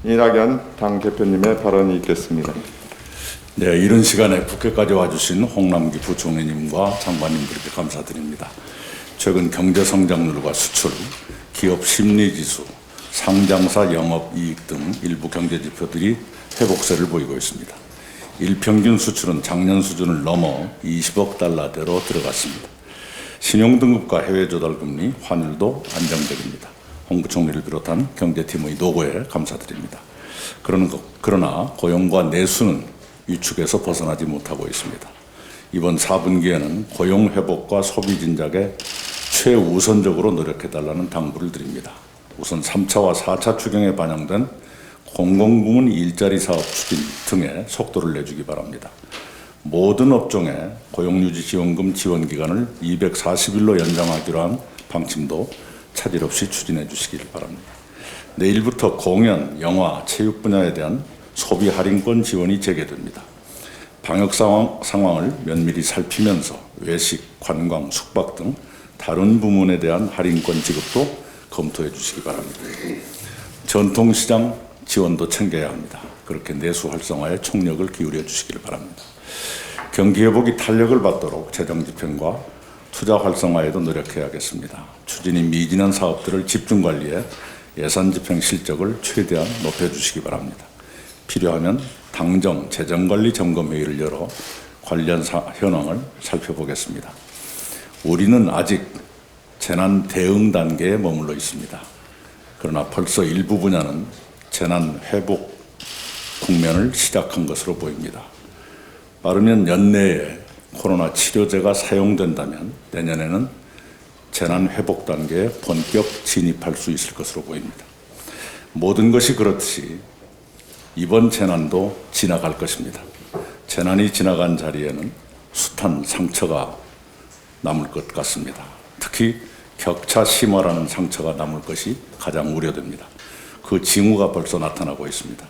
이낙연 당 대표님의 발언이 있겠습니다. 네, 이런 시간에 국회까지 와주신 홍남기 부총리님과 장관님들께 감사드립니다. 최근 경제 성장률과 수출, 기업 심리지수, 상장사 영업이익 등 일부 경제 지표들이 회복세를 보이고 있습니다. 일평균 수출은 작년 수준을 넘어 20억 달러대로 들어갔습니다. 신용등급과 해외 조달금리, 환율도 안정적입니다. 홍 부총리를 비롯한 경제팀의 노고에 감사드립니다. 그러나 고용과 내수는 위축에서 벗어나지 못하고 있습니다. 이번 4분기에는 고용 회복과 소비 진작에 최우선적으로 노력해달라는 당부를 드립니다. 우선 3차와 4차 추경에 반영된 공공부문 일자리 사업 추진 등에 속도를 내주기 바랍니다. 모든 업종에 고용유지 지원금 지원 기간을 240일로 연장하기로 한 방침도 차질 없이 추진해 주시길 바랍니다. 내일부터 공연, 영화, 체육 분야에 대한 소비 할인권 지원이 재개됩니다. 방역 상황을 면밀히 살피면서 외식, 관광, 숙박 등 다른 부문에 대한 할인권 지급도 검토해 주시기 바랍니다. 전통시장 지원도 챙겨야 합니다. 그렇게 내수 활성화에 총력을 기울여 주시길 바랍니다. 경기 회복이 탄력을 받도록 재정 집행과 투자 활성화에도 노력해야겠습니다. 추진이 미진한 사업들을 집중 관리해 예산 집행 실적을 최대한 높여주시기 바랍니다. 필요하면 당정 재정관리 점검회의를 열어 관련 현황을 살펴보겠습니다. 우리는 아직 재난 대응 단계에 머물러 있습니다. 그러나 벌써 일부 분야는 재난 회복 국면을 시작한 것으로 보입니다. 빠르면 연내에 코로나 치료제가 사용된다면 내년에는 재난 회복 단계에 본격 진입할 수 있을 것으로 보입니다. 모든 것이 그렇듯이 이번 재난도 지나갈 것입니다. 재난이 지나간 자리에는 숱한 상처가 남을 것 같습니다. 특히 격차 심화라는 상처가 남을 것이 가장 우려됩니다. 그 징후가 벌써 나타나고 있습니다.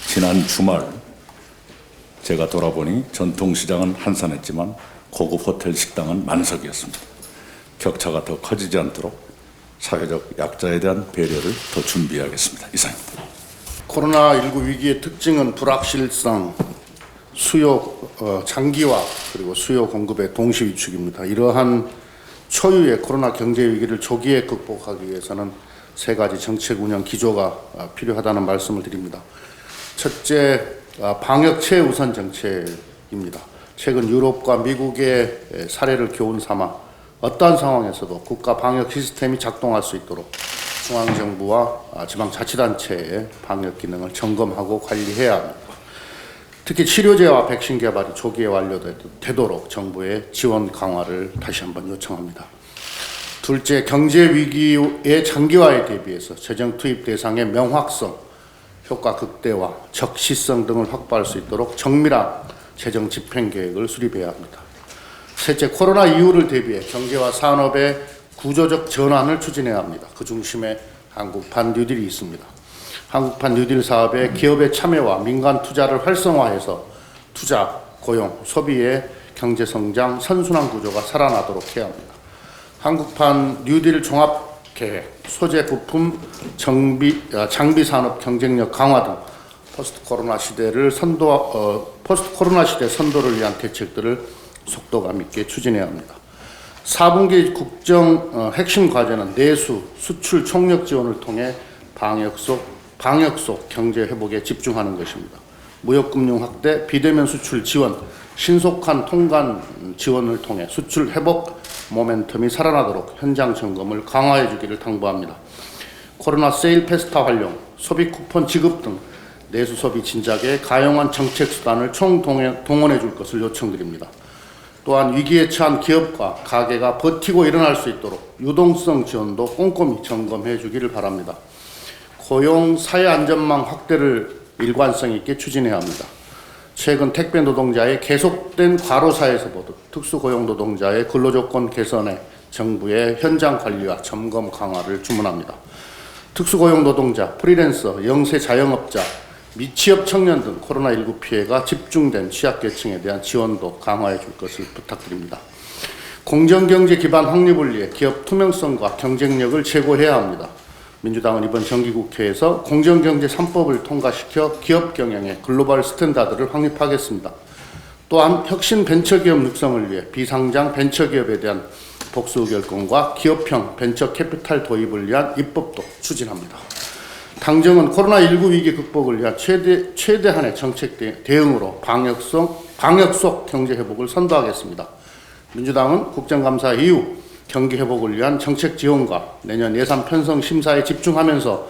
지난 주말 제가 돌아보니 전통시장은 한산했지만 고급 호텔 식당은 만석이었습니다. 격차가 더 커지지 않도록 사회적 약자에 대한 배려를 더 준비하겠습니다. 이상입니다. 코로나19 위기의 특징은 불확실성, 장기화 그리고 수요 공급의 동시 위축입니다. 이러한 초유의 코로나 경제 위기를 조기에 극복하기 위해서는 세 가지 정책 운영 기조가 필요하다는 말씀을 드립니다. 첫째, 방역 최우선 정책입니다. 최근 유럽과 미국의 사례를 교훈 삼아 어떠한 상황에서도 국가 방역 시스템이 작동할 수 있도록 중앙정부와 지방자치단체의 방역 기능을 점검하고 관리해야 합니다. 특히 치료제와 백신 개발이 조기에 완료되도록 정부의 지원 강화를 다시 한번 요청합니다. 둘째, 경제 위기의 장기화에 대비해서 재정 투입 대상의 명확성, 효과 극대화, 적시성 등을 확보할 수 있도록 정밀한 재정 집행 계획을 수립해야 합니다. 셋째, 코로나 이후를 대비해 경제와 산업의 구조적 전환을 추진해야 합니다. 그 중심에 한국판 뉴딜이 있습니다. 한국판 뉴딜 사업에 기업의 참여와 민간 투자를 활성화해서 투자, 고용, 소비의 경제 성장, 선순환 구조가 살아나도록 해야 합니다. 한국판 뉴딜 종합계획, 소재 부품, 장비 산업 경쟁력 강화 등 포스트 코로나 시대 선도를 위한 대책들을 속도감 있게 추진해야 합니다. 4분기 국정 핵심 과제는 내수, 수출 총력 지원을 통해 방역 속 경제 회복에 집중하는 것입니다. 무역금융 확대, 비대면 수출 지원, 신속한 통관 지원을 통해 수출 회복 모멘텀이 살아나도록 현장 점검을 강화해 주기를 당부합니다. 코로나 세일 페스타 활용, 소비 쿠폰 지급 등 내수 소비 진작에 가용한 정책 수단을 총동원해 줄 것을 요청드립니다. 또한 위기에 처한 기업과 가게가 버티고 일어날 수 있도록 유동성 지원도 꼼꼼히 점검해 주기를 바랍니다. 고용 사회 안전망 확대를 일관성 있게 추진해야 합니다. 최근 택배 노동자의 계속된 과로사에서 보듯 특수고용 노동자의 근로조건 개선에 정부의 현장 관리와 점검 강화를 주문합니다. 특수고용 노동자, 프리랜서, 영세 자영업자, 미취업 청년 등 코로나19 피해가 집중된 취약계층에 대한 지원도 강화해 줄 것을 부탁드립니다. 공정경제 기반 확립을 위해 기업 투명성과 경쟁력을 제고해야 합니다. 민주당은 이번 정기국회에서 공정경제 3법을 통과시켜 기업 경영의 글로벌 스탠다드를 확립하겠습니다. 또한 혁신 벤처기업 육성을 위해 비상장 벤처기업에 대한 복수 결권과 기업형 벤처 캐피탈 도입을 위한 입법도 추진합니다. 당정은 코로나19 위기 극복을 위한 최대한의 정책 대응으로 방역 속 경제 회복을 선도하겠습니다. 민주당은 국정감사 이후 경기 회복을 위한 정책 지원과 내년 예산 편성 심사에 집중하면서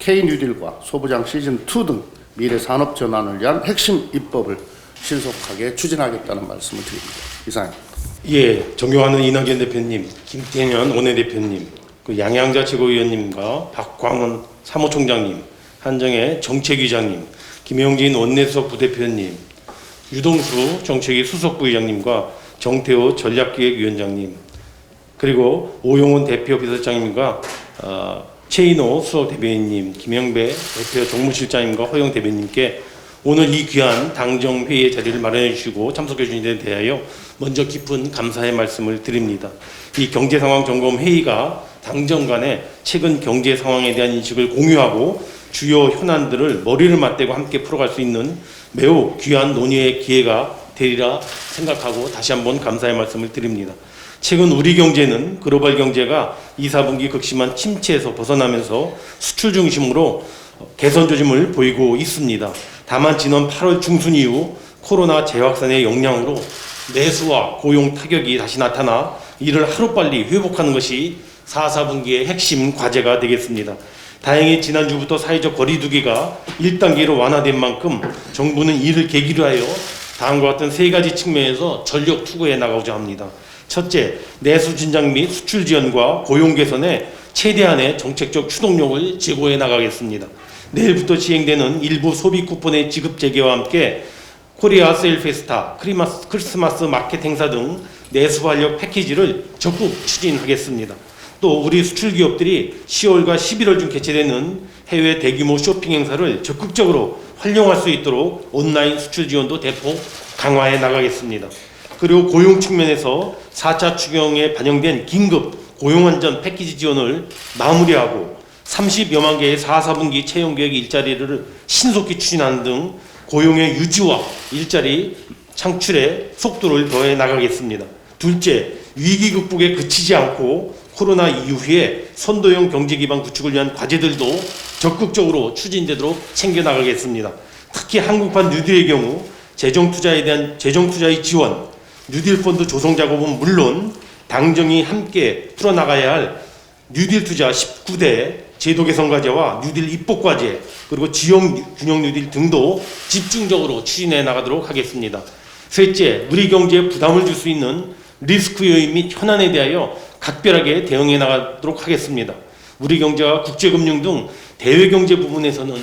K-뉴딜과 소부장 시즌2 등 미래 산업 전환을 위한 핵심 입법을 신속하게 추진하겠다는 말씀을 드립니다. 이상입니다. 예, 존경하는 이낙연 대표님, 김태년 원내대표님, 그 양양자 최고위원님과 박광원 사무총장님, 한정혜 정책위장님, 김영진 원내수석 부대표님, 유동수 정책위 수석부의장님과 정태호 전략기획위원장님, 그리고 오용훈 대표 비서장님과 최인호 수석 대변인님, 김영배 대표 정무실장님과 허영 대변인님께 오늘 이 귀한 당정회의의 자리를 마련해 주시고 참석해 주신 데 대하여 먼저 깊은 감사의 말씀을 드립니다. 이 경제상황 점검 회의가 당정 간의 최근 경제 상황에 대한 인식을 공유하고 주요 현안들을 머리를 맞대고 함께 풀어갈 수 있는 매우 귀한 논의의 기회가 되리라 생각하고 다시 한번 감사의 말씀을 드립니다. 최근 우리 경제는 글로벌 경제가 2, 4분기 극심한 침체에서 벗어나면서 수출 중심으로 개선 조짐을 보이고 있습니다. 다만 지난 8월 중순 이후 코로나 재확산의 영향으로 내수와 고용 타격이 다시 나타나 이를 하루빨리 회복하는 것이 4, 4분기의 핵심 과제가 되겠습니다. 다행히 지난주부터 사회적 거리두기가 1단계로 완화된 만큼 정부는 이를 계기로 하여 다음과 같은 3가지 측면에서 전력 투구해 나가고자 합니다. 첫째, 내수 진작 및 수출 지원과 고용 개선에 최대한의 정책적 추동력을 제고해 나가겠습니다. 내일부터 시행되는 일부 소비 쿠폰의 지급 재개와 함께 코리아 세일 페스타, 크리스마스 마켓 행사 등 내수 활력 패키지를 적극 추진하겠습니다. 또 우리 수출 기업들이 10월과 11월 중 개최되는 해외 대규모 쇼핑 행사를 적극적으로 활용할 수 있도록 온라인 수출 지원도 대폭 강화해 나가겠습니다. 그리고 고용 측면에서 4차 추경에 반영된 긴급 고용 안전 패키지 지원을 마무리하고 30여만 개의 4, 4분기 채용 계획 일자리를 신속히 추진하는 등 고용의 유지와 일자리 창출에 속도를 더해 나가겠습니다. 둘째, 위기 극복에 그치지 않고 코로나 이후에 선도형 경제 기반 구축을 위한 과제들도 적극적으로 추진되도록 챙겨나가겠습니다. 특히 한국판 뉴딜의 경우 재정투자에 대한 재정투자의 지원, 뉴딜 펀드 조성 작업은 물론 당정이 함께 풀어나가야 할 뉴딜 투자 19대 제도 개선 과제와 뉴딜 입법 과제, 그리고 지역 균형 뉴딜 등도 집중적으로 추진해 나가도록 하겠습니다. 셋째, 우리 경제에 부담을 줄 수 있는 리스크 요인 및 현안에 대하여 각별하게 대응해 나가도록 하겠습니다. 우리 경제와 국제금융 등 대외경제 부분에서는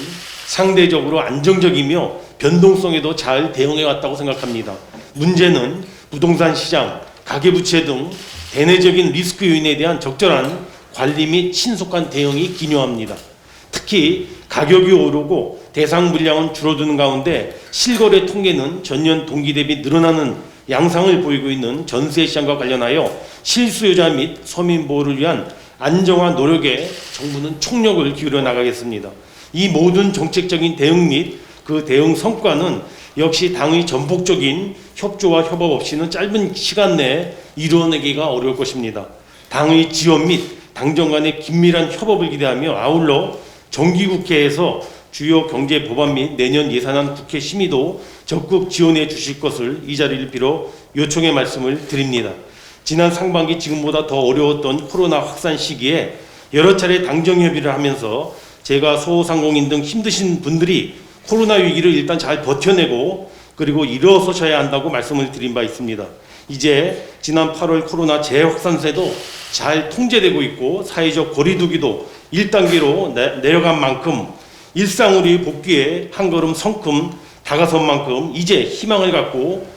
상대적으로 안정적이며 변동성에도 잘 대응해 왔다고 생각합니다. 문제는 부동산 시장, 가계부채 등 대내적인 리스크 요인에 대한 적절한 관리 및 신속한 대응이 기요합니다. 특히 가격이 오르고 대상 물량은 줄어드는 가운데 실거래 통계는 전년 동기 대비 늘어나는 양상을 보이고 있는 전세 시장과 관련하여 실수요자 및 서민 보호를 위한 안정화 노력에 정부는 총력을 기울여 나가겠습니다. 이 모든 정책적인 대응 및 그 대응 성과는 역시 당의 전폭적인 협조와 협업 없이는 짧은 시간 내에 이루어내기가 어려울 것입니다. 당의 지원 및 당정 간의 긴밀한 협업을 기대하며 아울러 정기국회에서 주요 경제 법안 및 내년 예산안 국회 심의도 적극 지원해 주실 것을 이 자리를 빌어 요청의 말씀을 드립니다. 지난 상반기 지금보다 더 어려웠던 코로나 확산 시기에 여러 차례 당정 협의를 하면서 제가 소상공인 등 힘드신 분들이 코로나 위기를 일단 잘 버텨내고 그리고 일어서셔야 한다고 말씀을 드린 바 있습니다. 이제 지난 8월 코로나 재확산세도 잘 통제되고 있고 사회적 거리두기도 1단계로 내려간 만큼 일상으로 복귀에 한 걸음 성큼 다가선 만큼 이제 희망을 갖고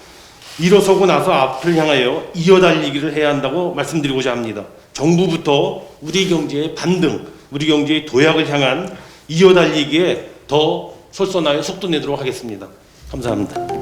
일어서고 나서 앞을 향하여 이어달리기를 해야 한다고 말씀드리고자 합니다. 정부부터 우리 경제의 반등, 우리 경제의 도약을 향한 이어달리기에 더 솔선하여 속도 내도록 하겠습니다. 감사합니다.